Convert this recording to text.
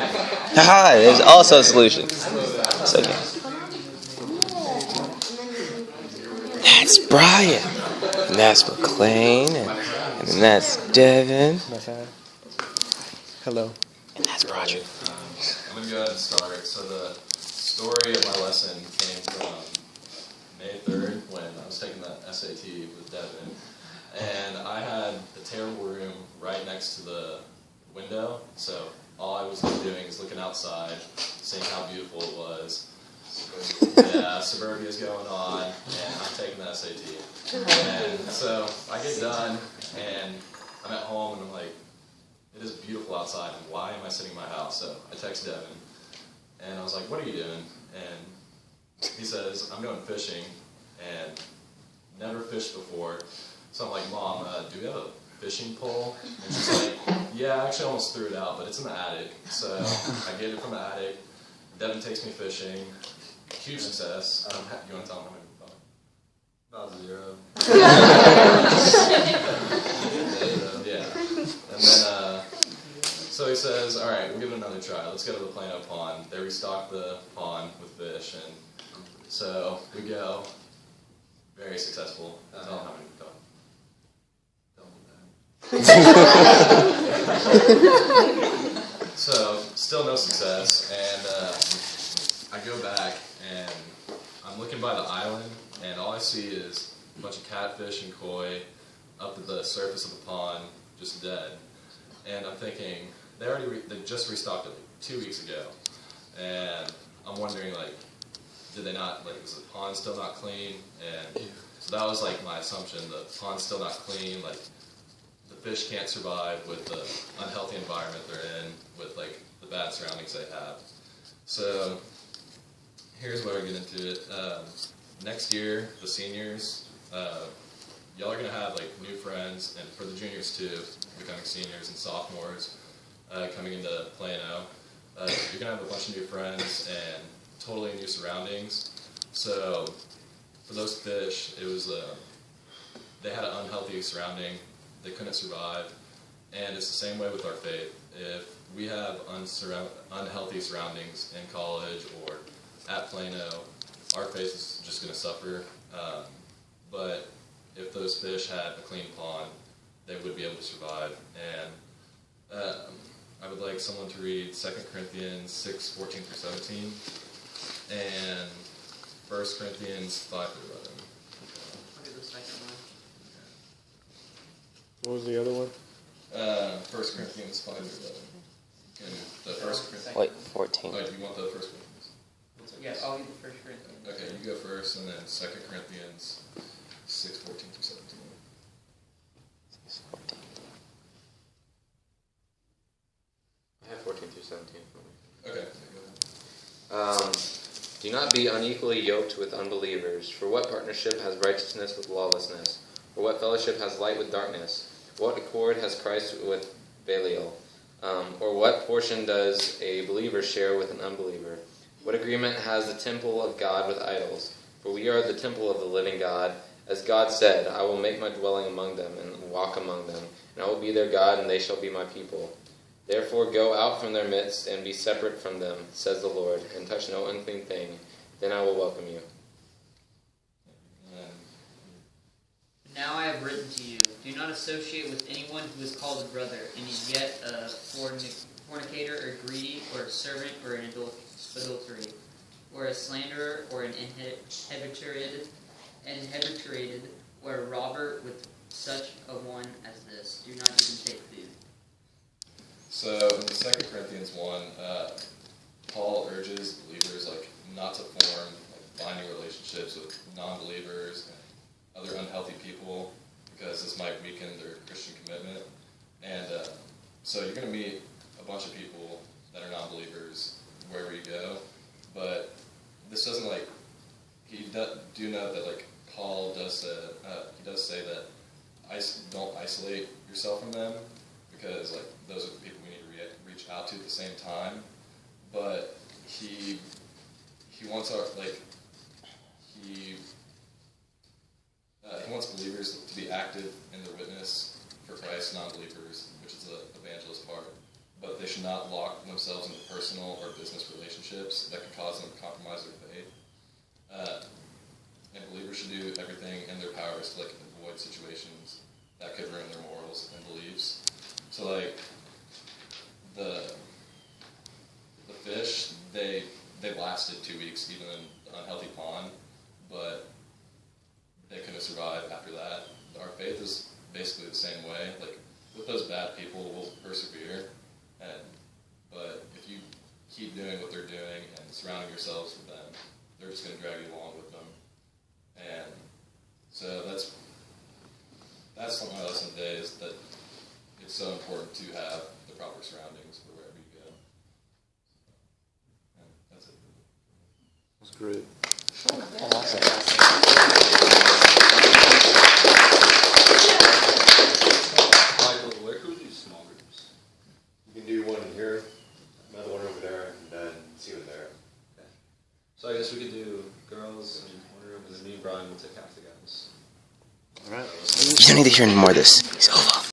Haha, there's also a solution. Second. That's Brian. And that's McLean. And then that's Devin. Hello. And that's Roger. I'm going to go ahead and start. So the story of my lesson came from May 3rd when I was taking the SAT with Devin. And I had the terrible room right next to the window. So all I was doing is looking outside, seeing how beautiful it was. Yeah, suburbia's going on, and I'm taking the SAT. And so I get done, and I'm at home, and I'm like, it is beautiful outside, and why am I sitting in my house? So I text Devin, and I was like, what are you doing? And he says, I'm going fishing, and never fished before. So I'm like, Mom, do we have a fishing pole? And she's like, yeah, I actually almost threw it out, but it's in the attic. So I get it from the attic. Devin takes me fishing. Huge success. You want to tell him how many? About 0. Yeah. And then, so he says, all right, we'll give it another try. Let's go to the Plano pond. They restock the pond with fish. And so we go. Very successful. Tell him how many we caught. So, still no success, and I go back, and I'm looking by the island, and all I see is a bunch of catfish and koi up at the surface of the pond, just dead. And I'm thinking, they just restocked it 2 weeks ago, and I'm wondering, like, did they not, like, is the pond still not clean? And so that was, like, my assumption, the pond's still not clean, like, the fish can't survive with the unhealthy environment they're in, with like the bad surroundings they have. So here's where I get into it. Next year, the seniors, y'all are gonna have like new friends, and for the juniors too, becoming seniors and sophomores, coming into Plano. You're gonna have a bunch of new friends and totally new surroundings. So for those fish, it was they had an unhealthy surrounding. They couldn't survive, and it's the same way with our faith. If we have unhealthy surroundings in college or at Plano, our faith is just going to suffer. But if those fish had a clean pond, they would be able to survive. And I would like someone to read 2 Corinthians 6:14 through 17, and 1 Corinthians 5 through 11. What was the other one? 1 Corinthians 5 through 11. And the first Corinthians. Wait, 14. Oh, do you want the 1 Corinthians? Yes, I'll read the 1 Corinthians. Okay, you go first, and then 2 Corinthians 6:14 through 17. 6:14. I have 14 through 17. Okay, go ahead. Do not be unequally yoked with unbelievers. For what partnership has righteousness with lawlessness? Or what fellowship has light with darkness? What accord has Christ with Belial? Or what portion does a believer share with an unbeliever? What agreement has the temple of God with idols? For we are the temple of the living God. As God said, I will make my dwelling among them and walk among them, and I will be their God, and they shall be my people. Therefore go out from their midst and be separate from them, says the Lord, and touch no unclean thing. Then I will welcome you. Now I have written to you, do not associate with anyone who is called a brother, and is yet a fornicator, or greedy, or a servant, or an adultery, or a slanderer, or an inhabituated, or a robber. With such a one as this, do not even take food. So in 2 Corinthians 1, Paul urges believers not to form binding relationships with non-believers and other unhealthy people, because this might weaken their Christian commitment. And so you're going to meet a bunch of people that are non-believers wherever you go, but this doesn't do note that Paul does say that don't isolate yourself from them, because those are the people we need to reach out to at the same time. But he wants he wants believers to be active in their witness for Christ, non-believers, which is the evangelist part. but they should not lock themselves into personal or business relationships that could cause them to compromise their faith. And believers should do everything in their powers to avoid situations that could ruin their morals and beliefs. So the fish, they lasted 2 weeks even in an unhealthy pond, but they couldn't have survived after that. Our faith is basically the same way. With those bad people, we'll persevere, but if you keep doing what they're doing and surrounding yourselves with them, they're just going to drag you along with them. And so that's my lesson today, is that it's so important to have the proper surroundings for wherever you go. And that's it. That's great. Michael, where can we do small groups? You can do one in here, another one over there, and then see one there. Okay. So I guess we could do girls in one room, and then me and Brian will take half the guys. All right. You don't need to hear any more of this. He's over.